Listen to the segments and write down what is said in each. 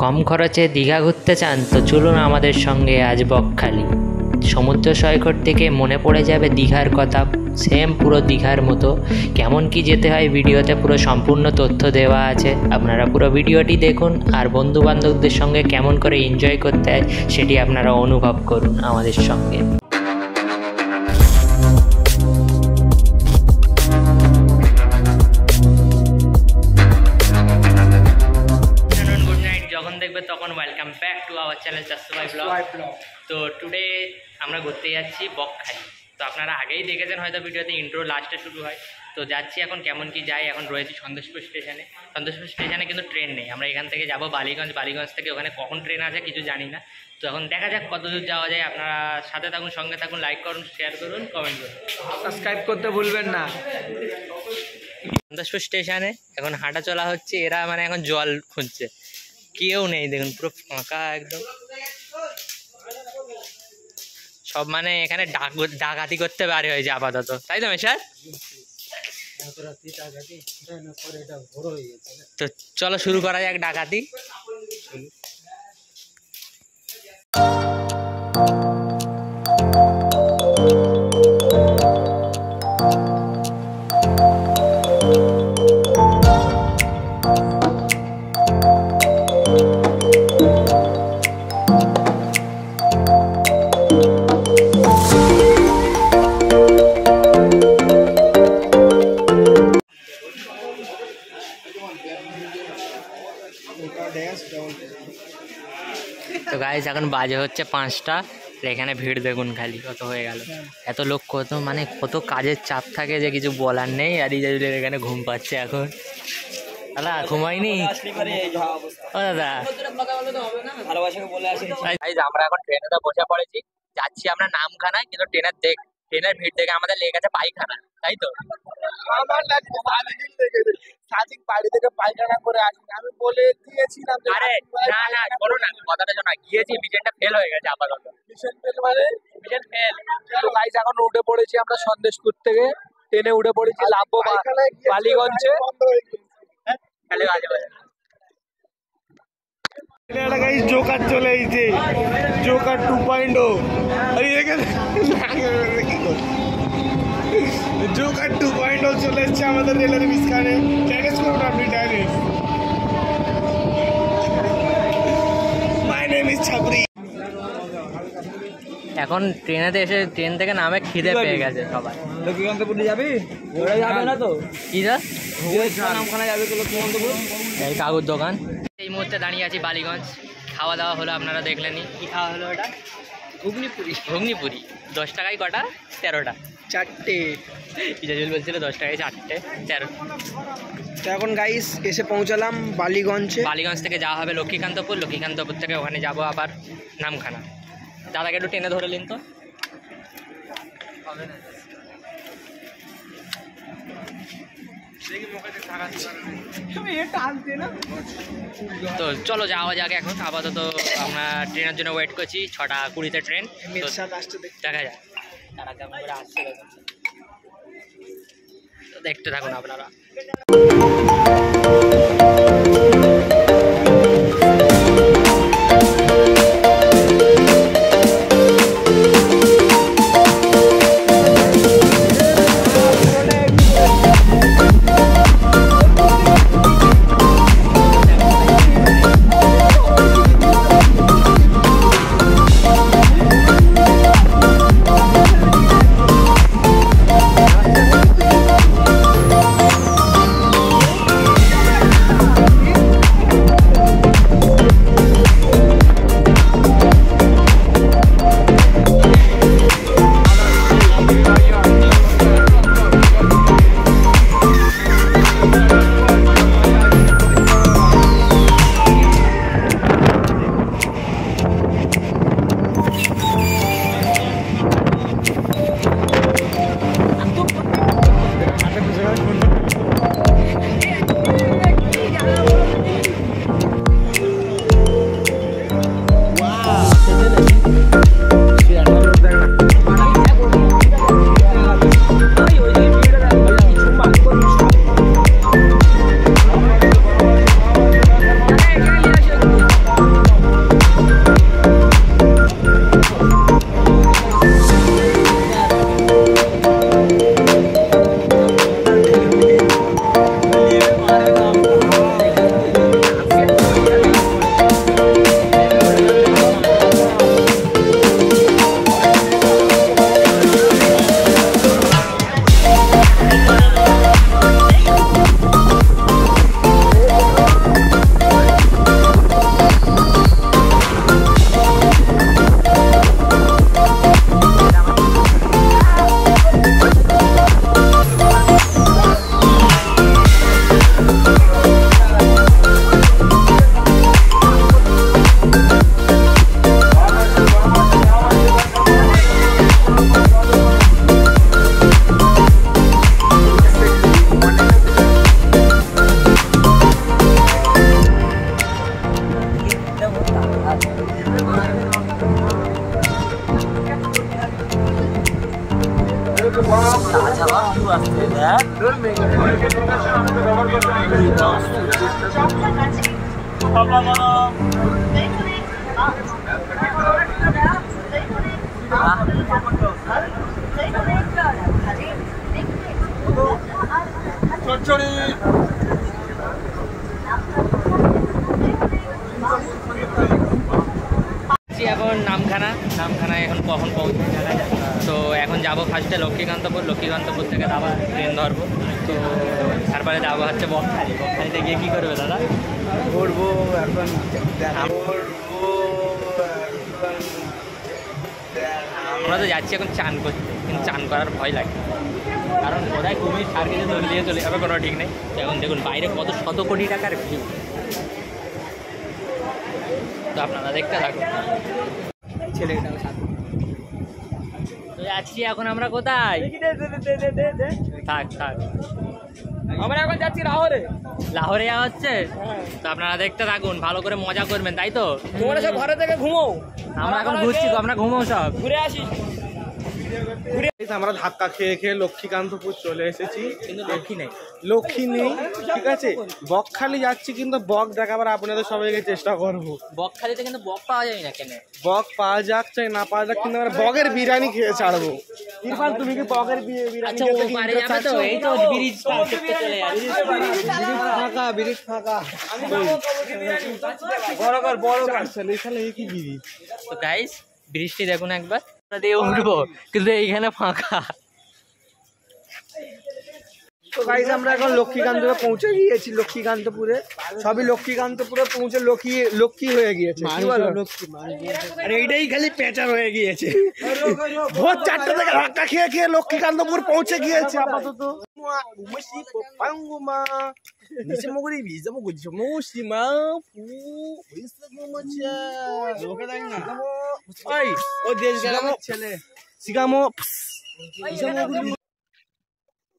কম খরচে দীঘা ঘুরতে চান তো চলুন আমাদের সঙ্গে আজ বকখালি। সমুদ্র সৈকত থেকে মনে পড়ে যাবে দীঘার কথা, সেম পুরো দীঘার মতো। কেমন কি যেতে হয় ভিডিওতে পুরো সম্পূর্ণ তথ্য দেওয়া আছে, আপনারা পুরো ভিডিওটি দেখুন। আর বন্ধুবান্ধবদের সঙ্গে কেমন করে এনজয় করতে হয় সেটি আপনারা অনুভব করুন আমাদের সঙ্গে। যখন দেখবে তখন welcome back to our channel চাষবাই ব্লগ। তো টুডে আমরা ঘুরতে যাচ্ছি বকখালি। তো আপনারা আগেই দেখেছেন হয়তো ভিডিওতে, ইন্ট্রো লাস্টে শুরু হয়। তো যাচ্ছি এখন কেমন কি যাই, এখন রয়েছি সন্দেশপুর স্টেশনে। সন্দেশপুর স্টেশনে কিন্তু ট্রেন নেই, আমরা এখান থেকে যাব বালিগঞ্জ। বালিগঞ্জ থেকে ওখানে কখন ট্রেন আছে কিছু জানি না। তো এখন দেখা যাক কত দূর যাওয়া যায়। আপনারা সাথে থাকুন, সঙ্গে থাকুন, লাইক করুন, শেয়ার করুন, কমেন্ট করুন, সাবস্ক্রাইব করতে ভুলবেন না। সন্দেশপুর স্টেশনে এখন হাঁটা চলা হচ্ছে, এরা মানে এখন জল খুঁজছে, কেউ নেই দেখুন, পুরো ফাঁকা একদম। সব মানে এখানে ডাকাতি করতে পারে হয়েছে আপাতত, তাই তো মেশার? তো চলো শুরু করা যাক ডাকাতি। তো গাইস এখন বাজে হচ্ছে 5টা, এখানে ভিড় দেখুন খালি কত হয়ে গেল। এত লোক, কত কাজের চাপ থাকে যে কিছু বলার নেই। আর ইজাজুলের এখানে ঘুম পাচ্ছে এখন। দাদা ঘুমাইনি? ও দাদা আমরা এখন ট্রেনে বসে পড়েছি, যাচ্ছি আমরা নামখানায়। কিন্তু ট্রেনের ভিড় দেখে আমাদের লেগে গেছে পায়খানা, তাই তো? বাড়ি থেকে পায়খানা করে আসি, আমি বলে দিয়েছিলাম। আরে না না, শোনো না কথাটা, শোনা গিয়েছি, মিশনটা ফেল হয়ে গেছে আপাতত। মিশন ফেল মানে? Mission fail. তো গাইস এখন উঠে পড়েছি আমরা সন্দেশপুর থেকে, ট্রেনে উঠে পড়েছি, লাভবো বালিগঞ্জে। জোকার চলে এসেছে, জোকার 2.0। জোকার 2.0 চলে এসছে আমাদের রেলের মিসকানে। ট্যানেস করুন আপনি, ট্যানেস। My name is ছাবরি। এখন ট্রেনেতে এসে ট্রেন থেকে নামে খিদে পেয়ে গেছে সবাই। লক্ষ্মীকান্তপুর যাবি? ওরা যাবে না তো? কি যা নামখানা যাবে তো লক্ষ্মীকান্তপুর? এই কাকুর দোকান। এই মুহূর্তে দাঁড়িয়ে আছি বালিগঞ্জ। খাওয়া দাওয়া হলো, আপনারা দেখলেনই। কি খাওয়া হলো? ওটা ঘুগনিপুরি 10 টাকায় কটা? 13টা। 4টে। ইজাজুল বলছিল 10 টাকায় 4টে, 13। তো এখন গাইস এসে পৌঁছালাম বালিগঞ্জে। বালিগঞ্জ থেকে যাওয়া হবে লক্ষ্মীকান্তপুর, লক্ষ্মীকান্তপুর থেকে ওখানে যাব আবার নামখানা। দাদাকে একটু টেনে ধরে নিন তো। তো চলো যাওয়া যাক এখন। আপাতত আমরা ট্রেনের জন্য ওয়েট করছি, 6:20-তে ট্রেন। দেখা যাক তারা কেমন করে আসছে, তো দেখতে থাকুন আপনারা। এখন নামখানায় এখন কখন পৌঁছে দেখা যায়। তো এখন যাব ফার্স্টে লক্ষ্মীকান্তপুর থেকে আবার ট্রেন ধরবো। তো তারপরে যাবো হচ্ছে বকখালিতে গিয়ে কী করবে দাদা? ঘুরবো এখন। আমরা তো যাচ্ছি এখন চান করতে, কিন্তু চান করার ভয় লাগে, কারণ কোথায় কুমির সার কিছু ধরে দিয়ে চলে যাবে কোনো ঠিক নেই। তো এখন দেখুন বাইরে কত শত কোটি টাকার ভিউ, তো আপনারা দেখতে থাকুন। তো যাচ্ছি এখন আমরা কোথায়? থাক আমরা এখন যাচ্ছি লাহোরে যাওয়া হচ্ছে। তো আপনারা দেখতে থাকুন, ভালো করে মজা করবেন, তাই তো? তোমরা সব ঘরে থেকে ঘুমো, আমরা এখন ঘুরছি, তো আমরা ঘুমো সব ঘুরে আসি। আমরা ধাক্কা খেয়ে খেয়ে লক্ষ্মীকান্তপুর চলে এসেছি, কিন্তু লক্ষ্মী নেই। লক্ষ্মী নেই, ঠিক আছে। বকখালি যাচ্ছি, কিন্তু বক দেখাবার আপনাদের সবাইকে চেষ্টা করবো। বকখালিতে কিন্তু বক পাওয়া যায় না কেন? বক পাওয়া যাক চাই না পাওয়া যাক, কিন্তু আমরা বকের বিরিয়ানি খেয়ে ছাড়বো। ইরফান, তুমি কি বকের বিরিয়ানি আচ্ছা, খেতে ও কি পারে ইন্টারেস্ট যাবে তো? আছো? এই তো ব্রিজটা দেখতে চলে যাচ্ছে। ব্রিজ ফাঁকা। বড় কর চলে এখানে কি ব্রিজ? তো গাইস, বৃষ্টি দেখুন একবার, আমরা দিয়ে উঠবো কিন্তু এইখানে ফাঁকা। তো গাইস আমরা এখন লক্ষ্মীকান্তপুরে পৌঁছে গিয়েছি। লক্ষ্মীকান্তপুরে সবই লক্ষ্মীকান্তপুরে পৌঁছে লক্ষ্মী হয়ে গিয়েছে। কি বলো? আর এইটাই খালি পেঁচার হয়ে গিয়েছে। ভোর 4টা থেকে ধাক্কা খেয়ে খেয়ে লক্ষ্মীকান্তপুর পৌঁছে গিয়েছে আপাতত। ছেলে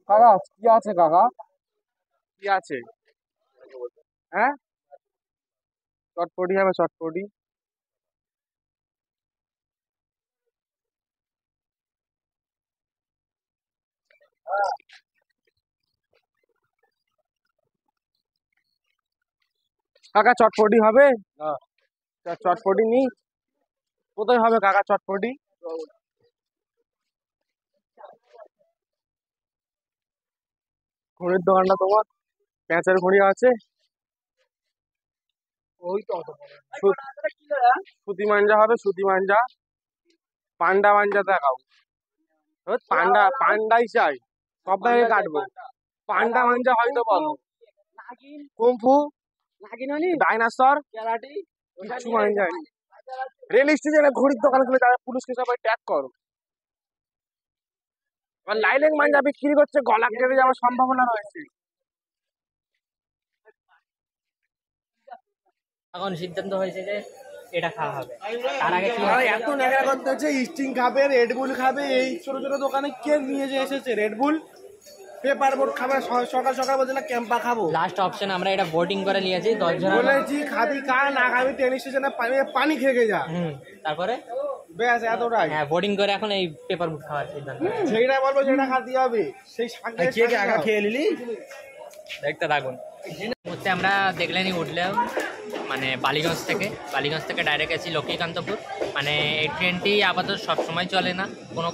কাকা কি আছে? কাকা কি আছে? হ্যাঁ, চটপটি হবে, চটপটি। কাকা চটপটি হবে? চটপটি নি? কোথায় হবে কাকা চটপটি? ঘড়ির দোকানটা তোমার প্যাঁচের ঘড়ি আছে? সুতি মাঞ্জা হবে, সুতি মাঞ্জা। পান্ডা মাঞ্জা দেখাও। পান্ডাই চাই, সব ব্যাগে কাটবো। পান্ডা মাঞ্জা হয়তো বলো, কুমফু, ডাইনাসর, কিচ্ছু মাঞ্জা নেই। রেল স্টেশনে ঘড়ির দোকান খুলে তারা পুলিশকে সবাই ট্যাগ করো। লাইলেং মাঞ্জা বিক্রি করছে, গলা কেটে যাওয়ার সম্ভাবনা রয়েছে। এখন সিদ্ধান্ত হয়েছে যে এটা খাওয়া হবে। তার আগে কি এত নেগা করতে হচ্ছে, স্টিং খাবে, রেডবুল খাবে, এই ছোট ছোট দোকানে কে নিয়ে যে এসেছে রেডবুল, পেপার বোর্ড খাবে। সকাল সকাল বলছে না ক্যাম্পা খাবো। লাস্ট অপশন আমরা এটা বোর্ডিং করে নিয়েছি 10 জন। বলেছি খাবি খা, না খাবি ট্রেন স্টেশনে পানি খেয়ে যা। তারপরে ব্যাস এতটাই। হ্যাঁ, বোর্ডিং করে এখন এই পেপার বুট খাওয়ার সিদ্ধান্ত। সেইটা বলবো, সেটা খাতে হবে। সেই খেয়ে নিলি। দেখতে থাকুন। মুহূর্তে আমরা দেখলেনই উঠলাম মানে বালিগঞ্জ থেকে ডাইরেক্ট আছি লক্ষ্মীকান্তপুর। মানে এই ট্রেনটি আপাতত সব সময় চলে না,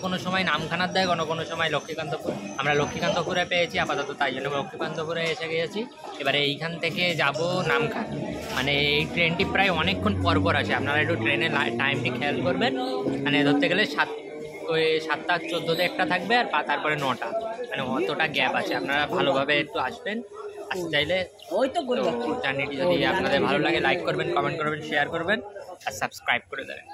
কোনো সময় নামখানার দেয়, কোনো সময় লক্ষ্মীকান্তপুর। আমরা লক্ষ্মীকান্তপুরে পেয়েছি আপাতত, তাই জন্য লক্ষ্মীকান্তপুরে এসে গিয়েছি। এবারে এইখান থেকে যাব নামখানা। মানে এই ট্রেনটি প্রায় অনেকক্ষণ পরপর আসে, আপনারা একটু ট্রেনের টাইমটি খেয়াল করবেন। মানে ধরতে গেলে 7টা 14তে একটা থাকবে, আর তারপরে 9টা, মানে অতটা গ্যাপ আছে। আপনারা ভালোভাবে একটু আসবেন, আসতে চাইলে। জার্নিটি যদি আপনাদের ভালো লাগে, লাইক করবেন, কমেন্ট করবেন, শেয়ার করবেন আর সাবস্ক্রাইব করে দেবেন।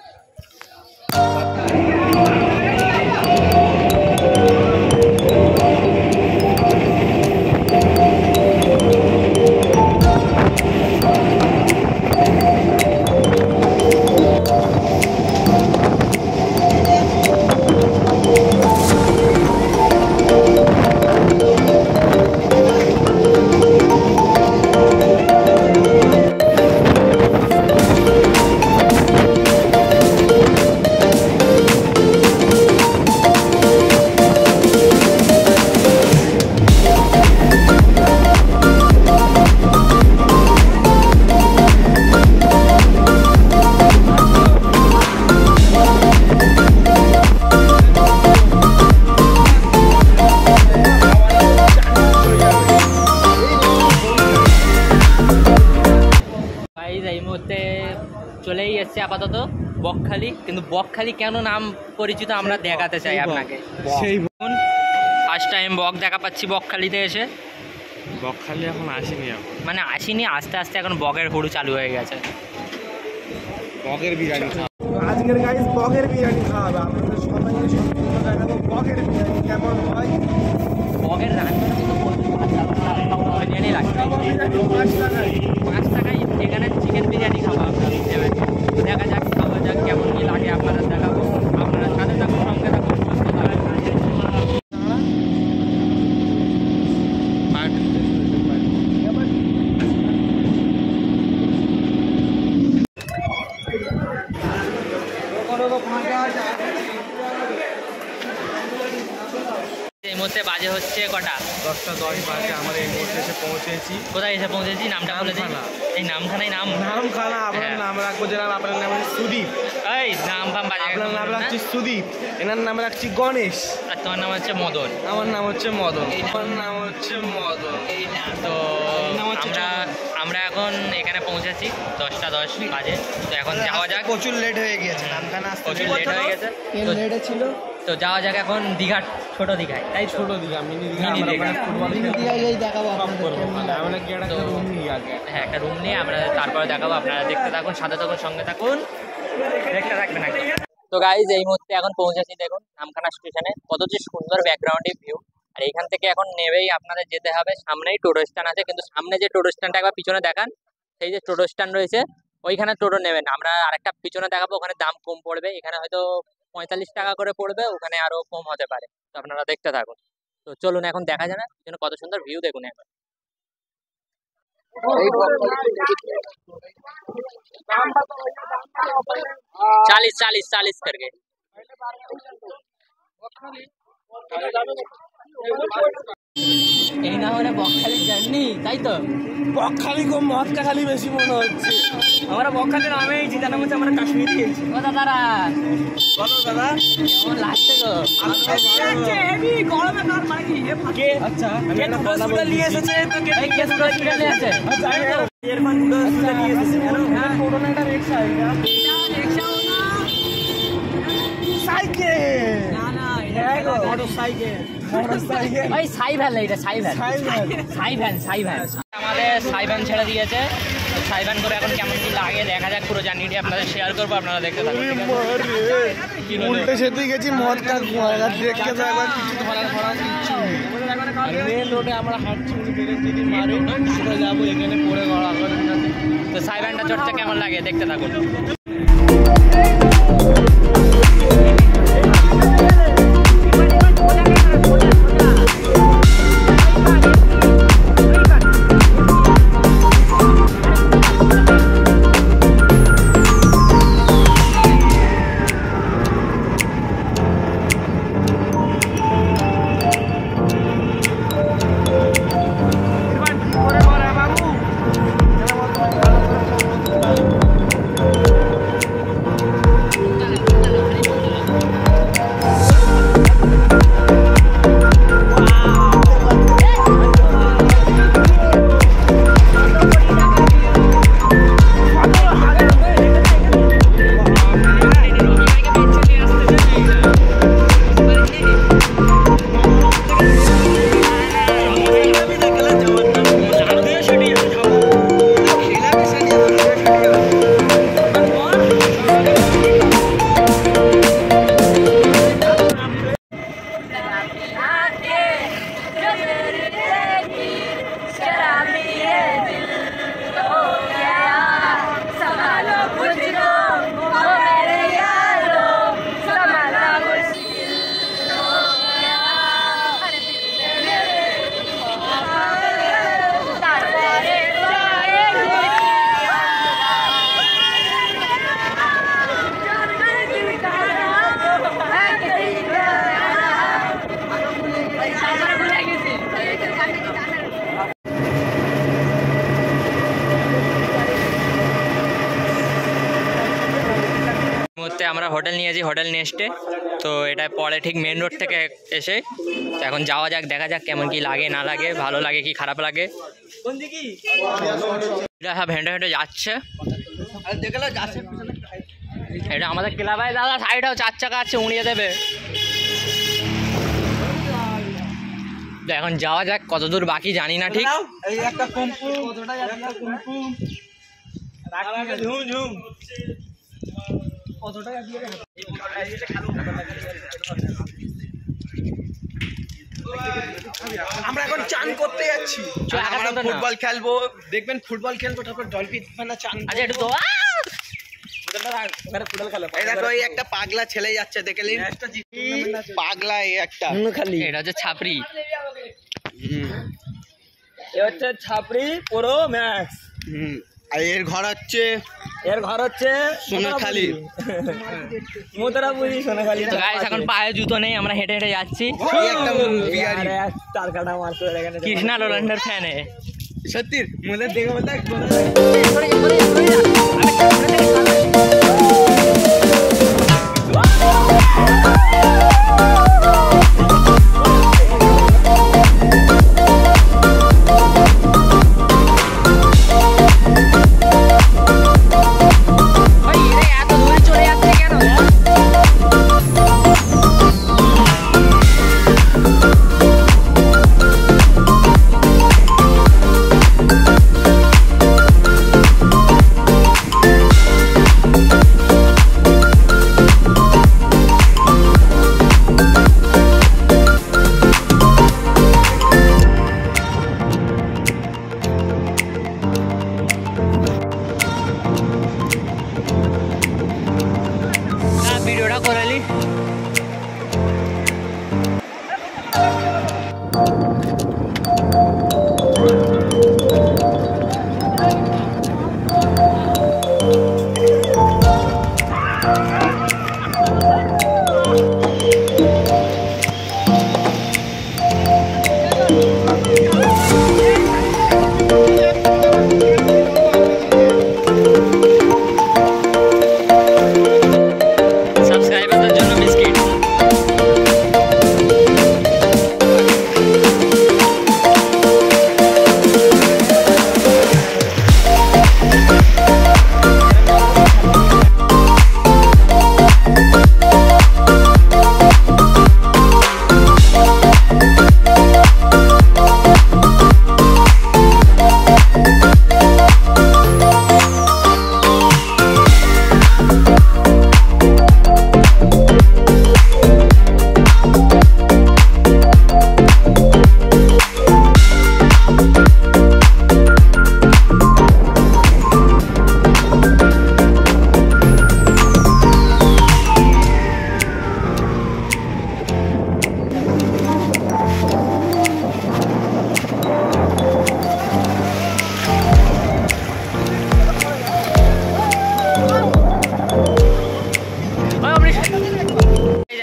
মুহূর্তে চলেই এসছে আপাতত বকখালি, কিন্তু বকখালি কেন নাম পরিচিত আমরা দেখাতে চাই আপনাকে। সেই ফার্স্ট টাইম বক দেখা পাচ্ছি বকখালিতে এসে। বকখালি এখন আসেনি, এখন মানে আসেনি, আস্তে আস্তে এখন বকের হুড়ু চালু হয়ে গেছে। বকের বিরিয়ানি আজকের গাইস বকের বিরিয়ানি খাওয়াবে আপনাদের সবাইকে, সম্পূর্ণ দেখাবো বকের বিরিয়ানি কেমন হয়। বকের রান্নাটা কিন্তু বিরিয়ানি লাগবে 5 টাকায় এখানে চিকেন বিরিয়ানি খাওয়া আপনারা দেখা যাক, খাওয়া যাক কেমন কি লাগে আপনারা দেখাবো। আপনারা সাথে থাকুন, সঙ্গে থাকুন। এই মুহূর্তে বাজে হচ্ছে কটা? 10:10 বাজে। আমরা এই মুহূর্তে এসে পৌঁছেছি। কোথায় এসে পৌঁছেছি? নামটা বলে দিই। এই নামখানায় নাম নামখানা। আপনার নাম রাখবো যেন, আপনার নাম হচ্ছে সুদীপ। এই নাম ফাম বাজে। আপনার নাম রাখছি সুদীপ, এনার নাম রাখছি গণেশ, আর তোমার নাম হচ্ছে মদন। আমার নাম হচ্ছে মদন। আমার নাম হচ্ছে মদন। তো আমরা এখন এখানে পৌঁছেছি 10:10 বাজে। তো এখন যাওয়া যাক। প্রচুর লেট হয়ে গিয়েছে, নামখানা আসতে প্রচুর লেট হয়ে গেছে। লেটে ছিল। তো যাওয়া যাক এখন দীঘার ছোট দীঘায়, তাই ছোট Digha, mini Digha. Mini Digha. Football দেখাবো আমরা কি একটা রুম নিই আগে। হ্যাঁ, একটা রুম নিয়ে আমরা তারপরে দেখাবো। আপনারা দেখতে থাকুন, সাথে থাকুন, সঙ্গে থাকুন, দেখতে থাকবেন আগে। তো গাইজ এই মুহূর্তে এখন পৌঁছেছি, দেখুন নামখানা স্টেশনে কত যে সুন্দর ব্যাকগ্রাউন্ডে ভিউ। আর এইখান থেকে এখন নেবেই আপনাদের যেতে হবে, সামনেই টোটো স্ট্যান্ড আছে, কিন্তু সামনে যে টোটো স্ট্যান্ডটা একবার পিছনে দেখান, সেই যে টোটো স্ট্যান্ড রয়েছে ওইখানে টোটো নেবেন। আমরা আরেকটা পিছনে দেখাবো, ওখানে দাম কম পড়বে। এখানে হয়তো 45 টাকা করে পড়বে, ওখানে আরো কম হতে পারে। তো আপনারা দেখতে থাকুন। তো চলুন এখন দেখা যায় না পিছনে কত সুন্দর ভিউ দেখুন এখন। 40 करके। এই না হলে বকখালির জার্নি, তাই তো? বকখালি কম, মদটা খালি বেশি মনে হচ্ছে। আমরা বকখালি নামে এই জানা হচ্ছে আমরা কাশ্মীর গিয়েছি। ও দাদারা বলো দাদা, কেমন লাগছে গো? হেভি গরমে কার মানে কি কে? আচ্ছা আমি একটা কথা বলি, নিয়ে এসেছে তো কে এই কেস করে কিনে নিয়ে আছে। আচ্ছা এয়ারফোন গুলো শুনে নিয়ে এসেছে জানো? হ্যাঁ টোটো না, এটা রিকশা। এটা রিকশাও না, সাইকেল। না না এটা মোটরসাইকেল। মোটরসাইকেল ওই সাই ভ্যান, এটা সাই ভ্যান। সাই ভ্যান আমাদের সাই ভ্যান ছেড়ে দিয়েছে। সাই ভ্যান করে এখন কেমন কি লাগে দেখা যাক। পুরো জার্নিটি আপনাদের শেয়ার করবো, আপনারা দেখতে থাকুন। উল্টে সেতে গেছি মদ কার দেখতে তো একবার কিছু ধরার কিচ্ছু নেই। মেন রোডে আমরা হাঁটছি, উনি বেরেন যদি মারে সোজা যাবো, এখানে পড়ে গড়া করেন না। তো সাই ভ্যানটা চড়তে কেমন লাগে দেখতে থাকুন। মুহূর্তে আমরা হোটেল নিয়েছি, হোটেল নেস্টে। তো এটা পরে ঠিক মেন রোড থেকে এসে এখন যাওয়া যাক, দেখা যাক কেমন কি লাগে না লাগে, ভালো লাগে কি খারাপ লাগে। সব হেঁটে হেঁটে যাচ্ছে। এটা আমাদের ক্লাবে দাদা, সাইডেও 4 চাকা আছে, উড়িয়ে দেবে। তো এখন যাওয়া যাক, কত দূর বাকি জানি না ঠিক। এই একটা কুম্পু একটা কুম্পু ঝুম ঝুম কতটাই দিয়ে আমরা এখন চান করতে যাচ্ছি। আমরা ফুটবল খেলবো, দেখবেন ফুটবল খেলবো, তারপর ডলফিন চান। আচ্ছা একটু তো এই দেখো এই একটা পাগলা ছেলে যাচ্ছে, দেখলেন পাগলা এই একটা খালি। এটা হচ্ছে ছাপরি, এ হচ্ছে ছাপরি পুরো ম্যাক্স। আর এর ঘর হচ্ছে সোনাখালি। মোতরাপুরি সোনাখালি। তো গাইস এখন পায়ে জুতো নেই, আমরা হেঁটে হেঁটে যাচ্ছি। তার কাটা মারছে এখানে। কৃষ্ণা রোনাল্ডোর ফ্যান এ। সত্যি মোদের দেখে বলতে ভিডিওটা করালি। সাবস্ক্রাইবারদের জন্য বিস্কিট।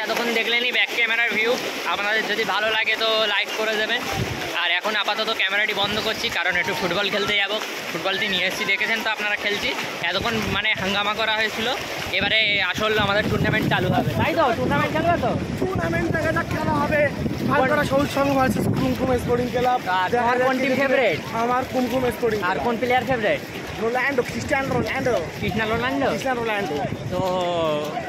এতক্ষণ দেখলেনই ব্যাক ক্যামেরার ভিউ। আপনাদের যদি ভালো লাগে তো লাইক করে দেবেন। আর এখন আপাতত ক্যামেরাটি বন্ধ করছি, কারণ একটু ফুটবল খেলতে যাব। ফুটবলটি নিয়ে এসেছি, দেখেছেন তো আপনারা খেলছি। এতক্ষণ মানে হাঙ্গামা করা হয়েছিল, এবারে আসল আমাদের টুর্নামেন্ট চালু হবে, তাই তো? টুর্নামেন্ট খেলবে তো? টুর্নামেন্ট থেকে খেলা হবে ভালগড়া সবুজ সংঘ ভার্সেস কুমকুম স্পোর্টিং ক্লাব। তোমার কোন টিম ফেভারিট? আমার কুমকুম স্পোর্টিং। আর কোন player favourite? Ronaldo, Cristiano Ronaldo. Krishna Ronaldo. তো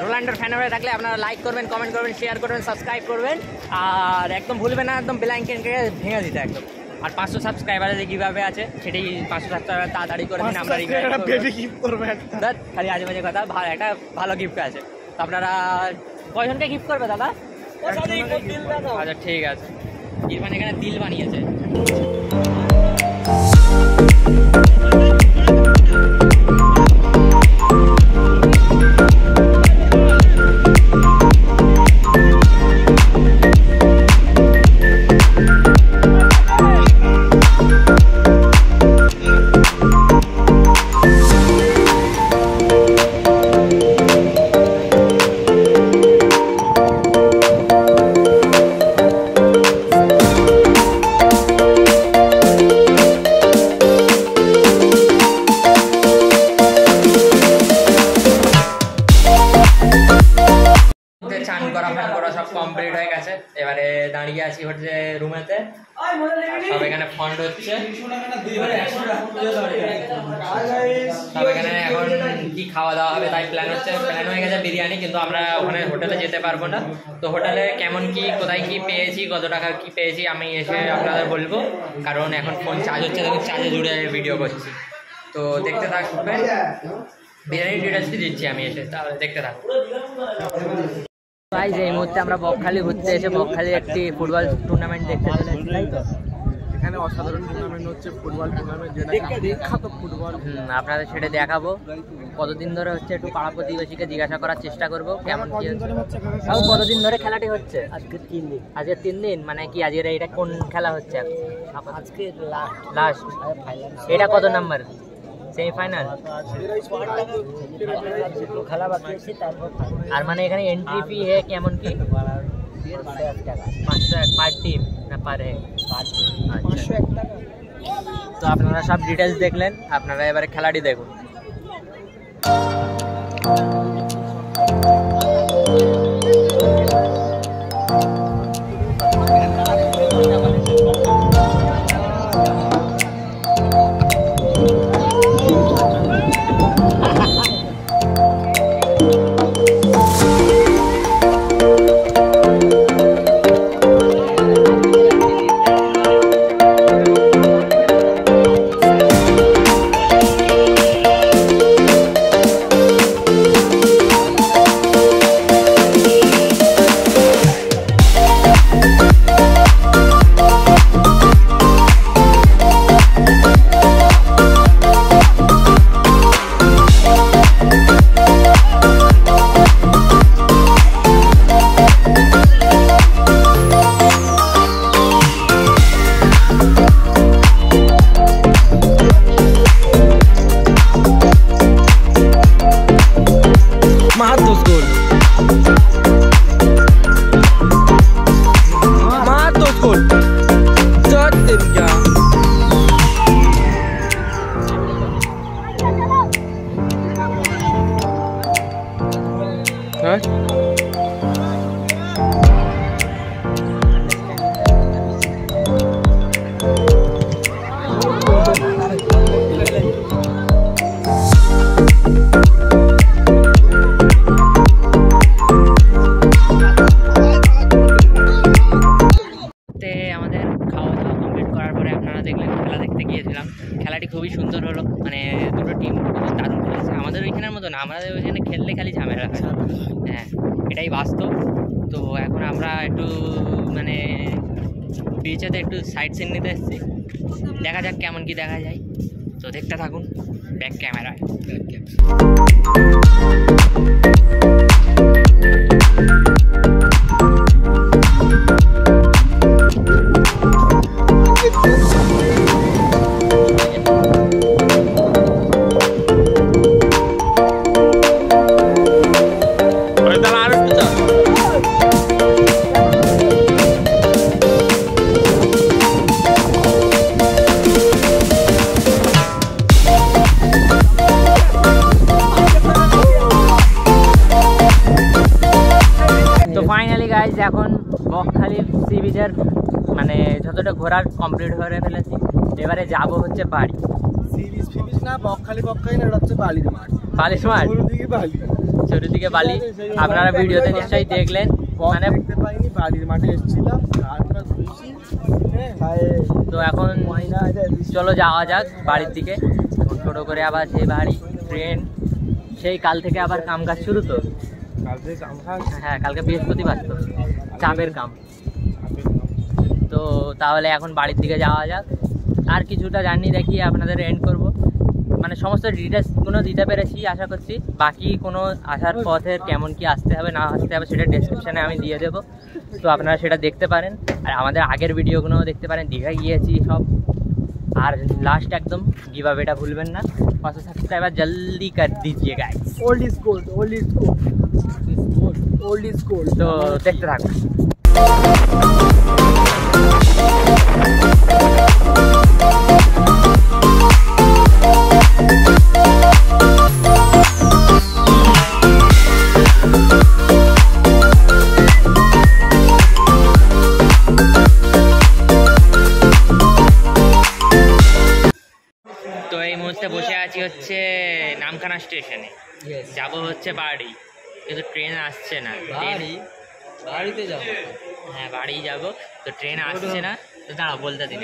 রোনাল্ডোর ফ্যান হয়ে থাকলে আপনারা লাইক করবেন, কমেন্ট করবেন, শেয়ার করবেন, সাবস্ক্রাইব করবেন। আর একদম ভুলবেন না একদম বেল আইকনকে ভেঙে দিতে একদম। আর 500 সাবস্ক্রাইবারে যে কিভাবে আছে সেটাই 500 সাবস্ক্রাইবার তাড়াতাড়ি করে দিন, আমরা বেবি গিফট করবে একটা। খালি আজে বাজে কথা। একটা ভালো গিফট আছে, তো আপনারা কয়জনকে গিফট করবে দাদা? আচ্ছা ঠিক আছে। ইরফান এখানে দিল বানিয়েছে। চান করা ফ্যান করা সব কমপ্লিট হয়ে গেছে। এবারে দাঁড়িয়ে আছি হচ্ছে রুমেতে, সব এখানে ফন্ড হচ্ছে, সব এখানে এখন খাওয়া দাওয়া হবে, তাই প্ল্যান হয়ে গেছে বিরিয়ানি, কিন্তু আমরা ওখানে হোটেলে যেতে পারবো না। তো হোটেলে কেমন কি, কোথায় কি পেয়েছি, কত টাকা কি পেয়েছি আমি এসে আপনাদের বলবো, কারণ এখন ফোন চার্জ হচ্ছে, দেখুন চার্জে জুড়ে ভিডিও করছি। তো দেখতে থাকবেন, বিরিয়ানি ডিটেলসই দিচ্ছি আমি এসে, তাহলে দেখতে থাকবো। গাইস এই মুহূর্তে আমরা বকখালি ঘুরতে এসে বকখালির একটি ফুটবল টুর্নামেন্ট দেখতে চলেছি, তাই তো? এখানে অসাধারণ টুর্নামেন্ট হচ্ছে, ফুটবল টুর্নামেন্ট, যেটা বিখ্যাত ফুটবল। আপনাদের সেটা দেখাবো, কতদিন ধরে হচ্ছে একটু পাড়া প্রতিবেশীকে জিজ্ঞাসা করার চেষ্টা করব কেমন কি হচ্ছে। তাও কতদিন ধরে খেলাটি হচ্ছে? আজকে 3 দিন। আজকে 3 দিন, মানে কি আজকের এটা কোন খেলা হচ্ছে? আজকে লাস্ট। এটা কত নাম্বার? সেমিফাইনাল। আর মানে এখানে এন্ট্রি ফি হে কেমন কি? 500 পার টিম না পার হে? আচ্ছা, তো আপনারা সব ডিটেলস দেখলেন, আপনারা এবারে খেলাটি দেখুন। খেলাটি খুবই সুন্দর হলো, মানে দুটো টিম দারুণ খেলেছে। আমাদের ওইখানের মতো না, আমাদের ওইখানে খেললে খালি ঝামেলা হয়। হ্যাঁ, এটাই বাস্তব। তো এখন আমরা একটু মানে বিচেতে একটু সাইড সিন নিতে এসেছি, দেখা যাক কেমন কি দেখা যায়। তো দেখতে থাকুন ব্যাক ক্যামেরায়। এখন বকখালির সি বিচের মানে যতটা ঘোরার কমপ্লিট করে ফেলেছি, এবারে যাব হচ্ছে বাড়ি। সি বিচ না, বকখালি না, এটা হচ্ছে বালির মাঠ। বালির মাঠ, চারিদিকে বালি। আপনারা ভিডিওতে নিশ্চয়ই দেখলেন, মানে দেখতে পাইনি, বালির মাঠে এসেছিলাম। তো এখন চলো যাওয়া যাক বাড়ির দিকে। ছোটো করে আবার সেই বাড়ি, ট্রেন, সেই কাল থেকে আবার কাম কাজ শুরু। তো হ্যাঁ, কালকে বৃহস্পতিবার, তো চাপের কাম। তো তাহলে এখন বাড়ির দিকে যাওয়া যাক। আর কিছুটা জার্নি দেখিয়ে আপনাদের এন্ড করব, মানে সমস্ত ডিটেলসগুলো দিতে পেরেছি আশা করছি। বাকি কোনো আসার পথের কেমন কি আসতে হবে না আসতে হবে সেটা ডেসক্রিপশানে আমি দিয়ে দেবো, তো আপনারা সেটা দেখতে পারেন। আর আমাদের আগের ভিডিওগুলোও দেখতে পারেন, দীঘা গিয়েছি সব। আর লাস্ট একদম গিভ আওয়েটা ভুলবেন না, 500 সাবস্ক্রাইবার জলদি কর দিজিয়ে guys. Old is gold, old is gold, old is gold. তো দেখতে থাকুন। তো এই মুহূর্তে বসে আছি হচ্ছে নামখানা স্টেশনে। যাব হচ্ছে বাড়ি, কিন্তু ট্রেন আসছে না। বাড়িতে যাও? হ্যাঁ বাড়ি যাব, তো ট্রেন আসছে না। তো দাঁড়া বলতে দিন,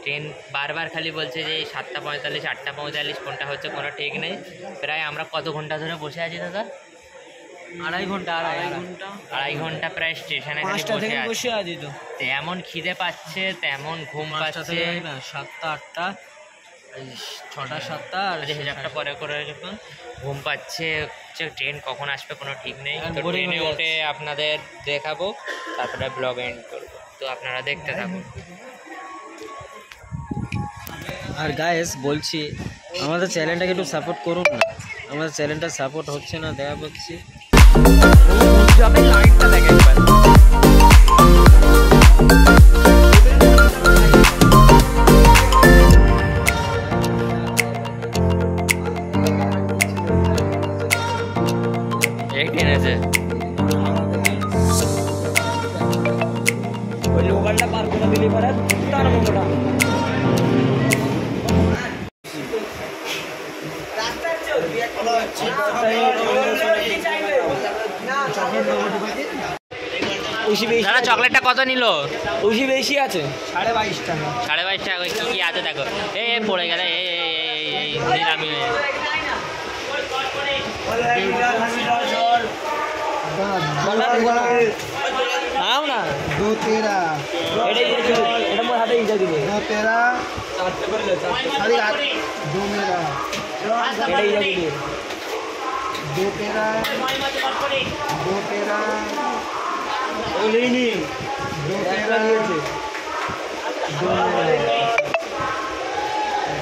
ট্রেন বারবার খালি বলছে যে 7:45 8:45 কোনটা হচ্ছে কোনো ঠিক নেই। প্রায় আমরা কত ঘন্টা ধরে বসে আছি দাদা? আড়াই ঘন্টা আড়াই ঘন্টা প্রায় স্টেশনে খালি বসে আছি। তো তেমন খিদে পাচ্ছে, তেমন ঘুম পাচ্ছে। 7টা 8টা 6টা 7টা আর 1,000টা পরে করে যখন ঘুম পাচ্ছে, হচ্ছে ট্রেন কখন আসবে কোনো ঠিক নেই। তো boring ট্রেনে হয়ে উঠে আপনাদের দেখাবো, তারপরে ব্লগ এন্ড করবো। তো আপনারা দেখতে থাকুন। আর গাইস বলছি আমাদের চ্যানেলটাকে একটু সাপোর্ট করুন না, আমাদের চ্যানেলটা সাপোর্ট হচ্ছে না, দেখা করছি। লাইটটা দেখে একবার এই ট্রেনেছে ওই লোকালটা পার করে দিলে পরে তার মতোটা দাদা চকলেটটা কত নিল? বেশি আছে 22.5 টাকা। 22.5 টাকা। কি কি আছে দেখো, এই পড়ে গেলে এই নিলামি হয়ে যাবে। নাও না 2 13 এটা মোর হাতে ইজা দিবে 2 13 सारी रात 2 मेरा এটা ইজা দিবে 2 13 2 13 ওলিনি 2 13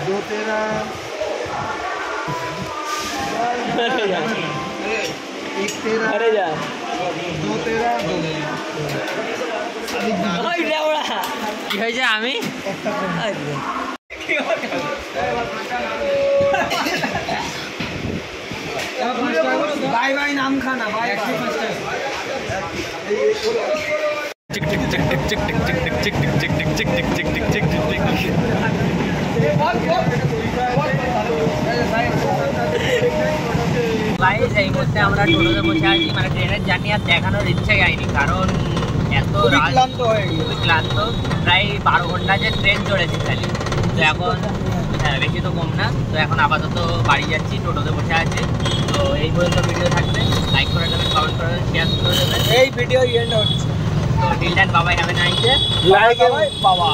2 13 1 13 আরে যা 2 13 ওই দেওড়া কি হয়েছে? আমি बाय बाय नाम खाना बाय গাইস এই মুহূর্তে আমরা টোটোতে বসে আছি, মানে ট্রেনের জার্নি আর দেখানোর ইচ্ছে যায়নি, কারণ এত ক্লান্ত হয়ে গেছে। খুবই ক্লান্ত। প্রায় 12 ঘন্টা যে ট্রেন চলেছে খালি। তো এখন হ্যাঁ বেশি তো কম না। তো এখন আপাতত বাড়ি যাচ্ছি, টোটোতে বসে আছি। তো এই পর্যন্ত ভিডিও থাকবে, লাইক করে দেবেন, কমেন্ট করে দেবেন, শেয়ার করে দেবেন। এই ভিডিও এন্ড হচ্ছে তো টিল দেন, বাবাই, have a nice day. Like বাবা।